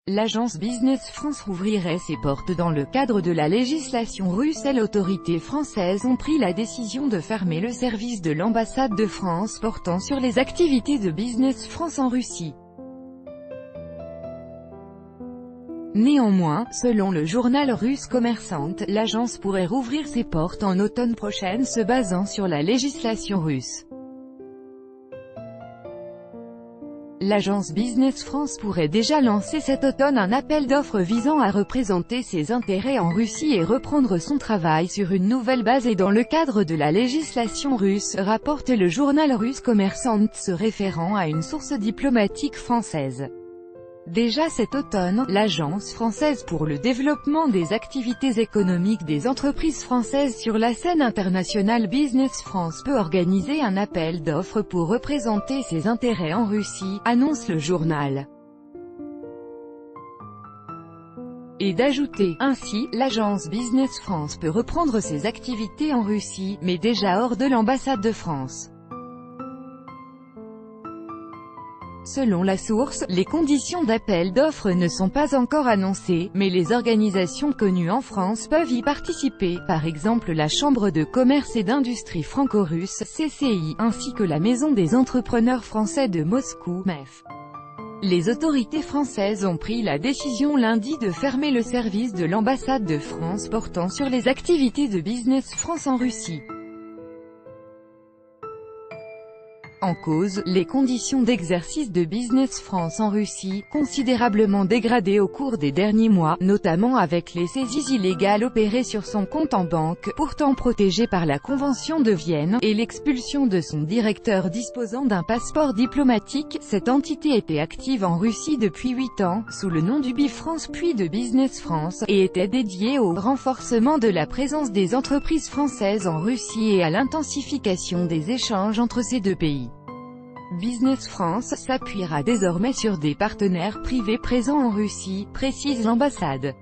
L'agence Business France rouvrirait ses portes dans le cadre de la législation russe et les autorités françaises ont pris la décision de fermer le service de l'ambassade de France portant sur les activités de Business France en Russie. Néanmoins, selon le journal russe Kommersant, l'agence pourrait rouvrir ses portes en automne prochain se basant sur la législation russe. L'agence Business France pourrait déjà lancer cet automne un appel d'offres visant à représenter ses intérêts en Russie et reprendre son travail sur une nouvelle base et dans le cadre de la législation russe, rapporte le journal russe Kommersant se référant à une source diplomatique française. Déjà cet automne, l'Agence française pour le développement des activités économiques des entreprises françaises sur la scène internationale Business France peut organiser un appel d'offres pour représenter ses intérêts en Russie, annonce le journal. Et d'ajouter, ainsi, l'Agence Business France peut reprendre ses activités en Russie, mais déjà hors de l'ambassade de France. Selon la source, les conditions d'appel d'offres ne sont pas encore annoncées, mais les organisations connues en France peuvent y participer, par exemple la Chambre de commerce et d'industrie franco-russe, CCI, ainsi que la Maison des entrepreneurs français de Moscou, MEF. Les autorités françaises ont pris la décision lundi de fermer le service de l'ambassade de France portant sur les activités de Business France en Russie. En cause, les conditions d'exercice de Business France en Russie, considérablement dégradées au cours des derniers mois, notamment avec les saisies illégales opérées sur son compte en banque, pourtant protégé par la Convention de Vienne, et l'expulsion de son directeur disposant d'un passeport diplomatique. Cette entité était active en Russie depuis 8 ans, sous le nom d'UbiFrance puis de Business France, et était dédiée au renforcement de la présence des entreprises françaises en Russie et à l'intensification des échanges entre ces deux pays. Business France s'appuiera désormais sur des partenaires privés présents en Russie, précise l'ambassade.